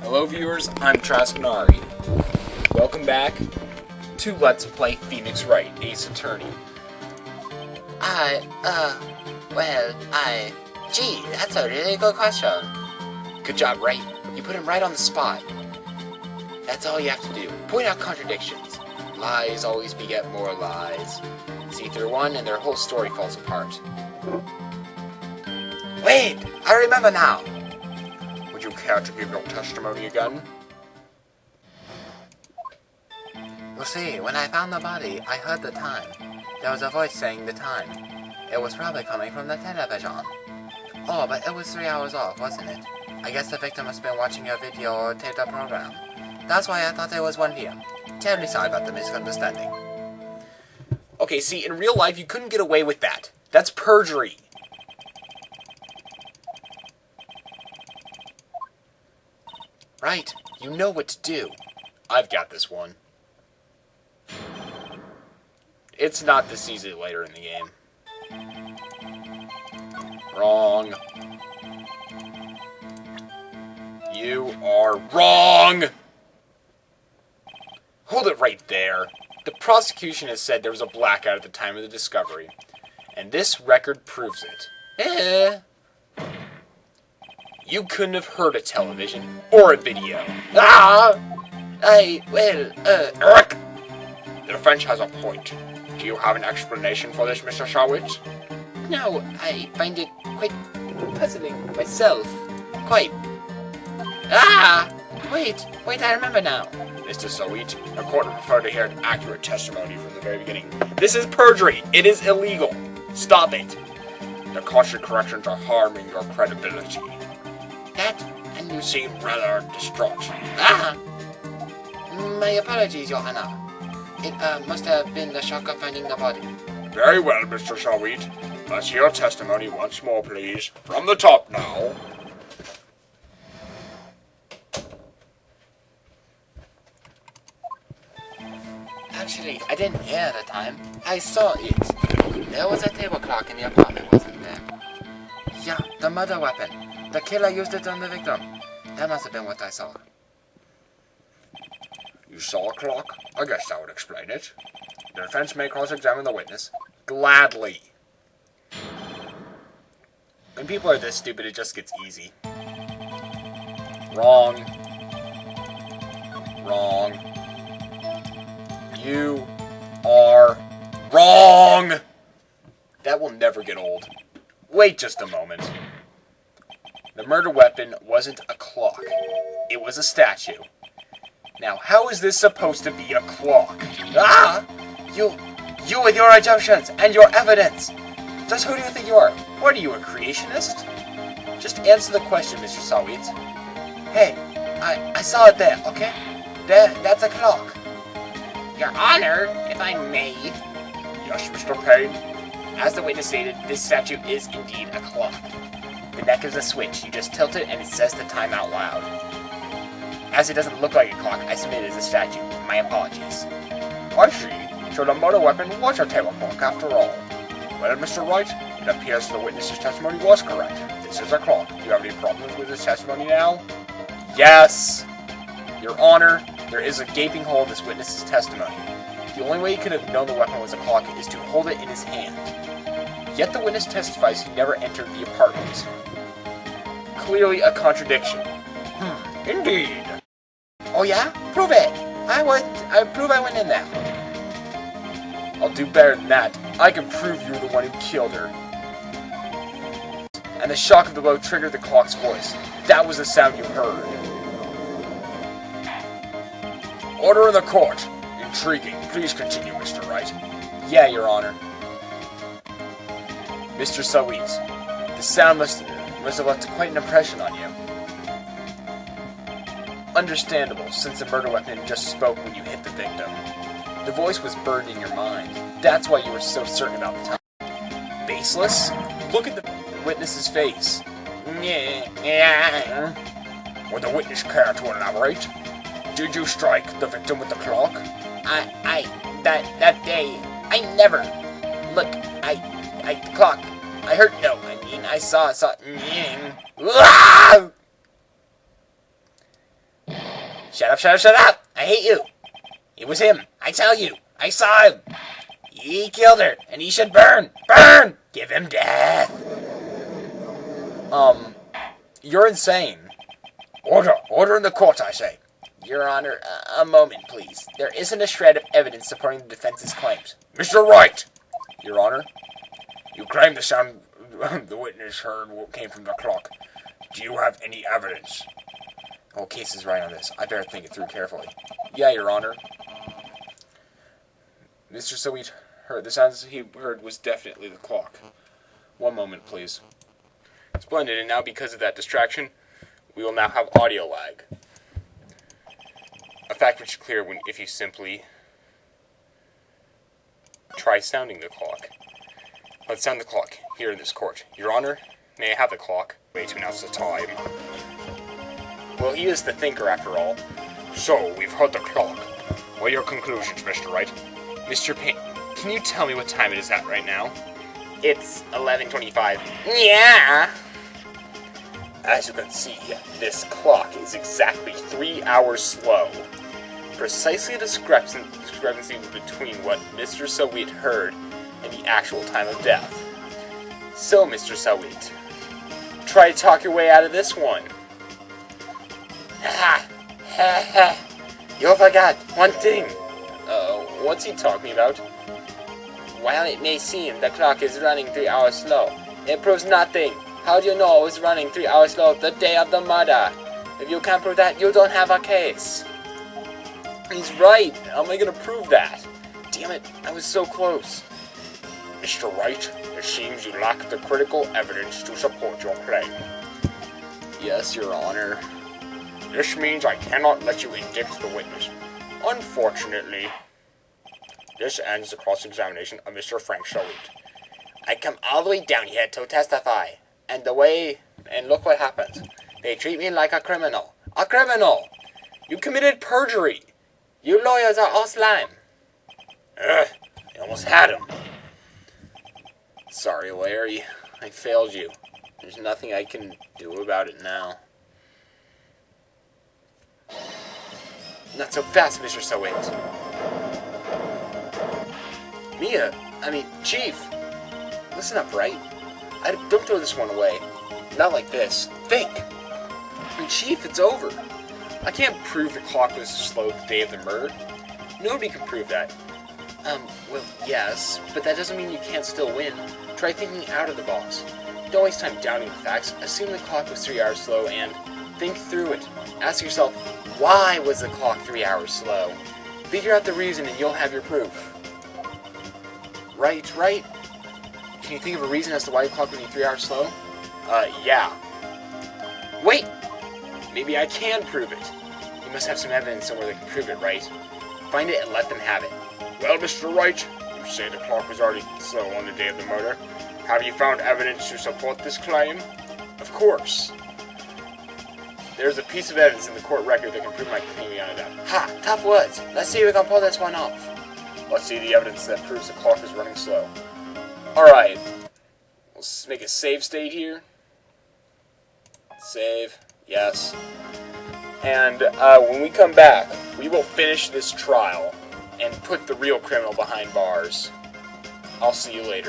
Hello viewers, I'm Trascanari. Welcome back to Let's Play Phoenix Wright, Ace Attorney. Gee, that's a really good question. Good job, Wright. You put him right on the spot. That's all you have to do. Point out contradictions. Lies always beget more lies. See through one and their whole story falls apart. Wait, I remember now. Would you care to give your testimony again? You see, when I found the body, I heard the time. There was a voice saying the time. It was probably coming from the television. Oh, but it was 3 hours off, wasn't it? I guess the victim must have been watching a video or taped up program. That's why I thought it was 1 p.m. Terribly sorry about the misunderstanding. Okay, see, in real life you couldn't get away with that. That's perjury. Right, you know what to do. I've got this one. It's not this easy later in the game. Wrong. You are wrong! Hold it right there. The prosecution has said there was a blackout at the time of the discovery, and this record proves it. You couldn't have heard a television or a video. Eric! The defense has a point. Do you have an explanation for this, Mr. Shawitz? No, I find it quite puzzling myself. Quite. Wait, I remember now. Mr. Sawit, the court would prefer to hear an accurate testimony from the very beginning. This is perjury. It is illegal. Stop it. The caution corrections are harming your credibility. That, And you seem rather distraught. My apologies, Your Honor. It must have been the shock of finding the body. Very well, Mr. Shawit. Let's hear your testimony once more, please. From the top now. Actually, I didn't hear the time. I saw it. There was a table clock in the apartment, wasn't there? Yeah, the murder weapon. The killer used it on the victim. That must have been what I saw. You saw a clock? I guess that would explain it. The defense may cross-examine the witness. Gladly. When people are this stupid, it just gets easy. Wrong. Wrong. You are wrong! That will never get old. Wait just a moment. The murder weapon wasn't a clock. It was a statue. Now, how is this supposed to be a clock? You with your assumptions and your evidence. Just who do you think you are? What are you, a creationist? Just answer the question, Mr. Sawit. Hey, I saw it there, okay? That's a clock. Your Honor, if I may. Yes, Mr. Payne? As the witness stated, this statue is indeed a clock. The neck is a switch. You just tilt it and it says the time out loud. As it doesn't look like a clock, I submit it as a statue. My apologies. I see. So the murder weapon was a table clock after all. Well, Mr. Wright, it appears the witness's testimony was correct. This is a clock. Do you have any problems with his testimony now? Yes! Your Honor, there is a gaping hole in this witness's testimony. The only way he could have known the weapon was a clock is to hold it in his hand. Yet the witness testifies he never entered the apartment. Clearly a contradiction. Indeed. Oh yeah? Prove it. I prove I went in there. I'll do better than that. I can prove you were the one who killed her. And the shock of the blow triggered the clock's voice. That was the sound you heard. Order in the court. Intriguing. Please continue, Mr. Wright. Yeah, Your Honor. Mr. Sawit, the sound must have left quite an impression on you. Understandable, since the murder weapon just spoke when you hit the victim. The voice was burned in your mind. That's why you were so certain about the time. Baseless? Look at the witness's face. Would the witness care to elaborate? Did you strike the victim with the clock? That day, I never. Look, the clock. I heard, no, I mean, I saw. Shut up, shut up, shut up! I hate you! It was him, I tell you! I saw him! He killed her, and he should burn! Burn! Give him death! You're insane. Order in the court, I say. Your Honor, a moment, please. There isn't a shred of evidence supporting the defense's claims. Mr. Wright! Your Honor, you claim the sound the witness heard came from the clock. Do you have any evidence? The whole case is right on this. I better think it through carefully. Yeah, Your Honor. Mr. Sweet heard the sounds he heard was definitely the clock. One moment, please. Splendid, and now because of that distraction, we will now have audio lag. A fact which is clear if you simply try sounding the clock. Let's sound the clock here in this court. Your Honor, may I have the clock? Way to announce the time. Well, he is the thinker after all. So, we've heard the clock. What are your conclusions, Mr. Wright? Mr. Payne, can you tell me what time it is at right now? It's 11:25. Yeah! As you can see, this clock is exactly 3 hours slow. Precisely a discrepancy between what Mr. Sweet heard and the actual time of death. So, Mr. Sweet, try to talk your way out of this one. Ha! Ha ha! You forgot one thing. What's he talking about? While it may seem the clock is running 3 hours slow, it proves nothing. How do you know it was running 3 hours slow the day of the murder? If you can't prove that, you don't have a case. He's right. How am I going to prove that? Damn it, I was so close. Mr. Wright, it seems you lack the critical evidence to support your claim. Yes, Your Honor. This means I cannot let you indict the witness. Unfortunately, this ends the cross-examination of Mr. Frank Sweet. I come all the way down here to testify, and look what happens. They treat me like a criminal. A criminal! You committed perjury! You lawyers are all slime. Ugh, I almost had him. Sorry, Larry. I failed you. There's nothing I can do about it now. Not so fast, Mr. Sweet. Chief! Listen up, Wright. Don't throw this one away. Not like this. Think! Chief, it's over. I can't prove the clock was slow the day of the murder. Nobody can prove that. Well, yes, but that doesn't mean you can't still win. Try thinking out of the box. Don't waste time doubting the facts. Assume the clock was 3 hours slow and think through it. Ask yourself, why was the clock 3 hours slow? Figure out the reason and you'll have your proof. Right? Can you think of a reason as to why the clock would be 3 hours slow? Yeah. Wait! Maybe I can prove it. You must have some evidence somewhere that can prove it, right? Find it and let them have it. Well, Mr. Wright, you say the clock was already slow on the day of the murder. Have you found evidence to support this claim? Of course. There's a piece of evidence in the court record that can prove my claim beyond a doubt. Ha! Tough words. Let's see if we can pull this one off. Let's see the evidence that proves the clock is running slow. Alright. Let's make a save state here. Save. Yes. And when we come back, we will finish this trial and put the real criminal behind bars. I'll see you later.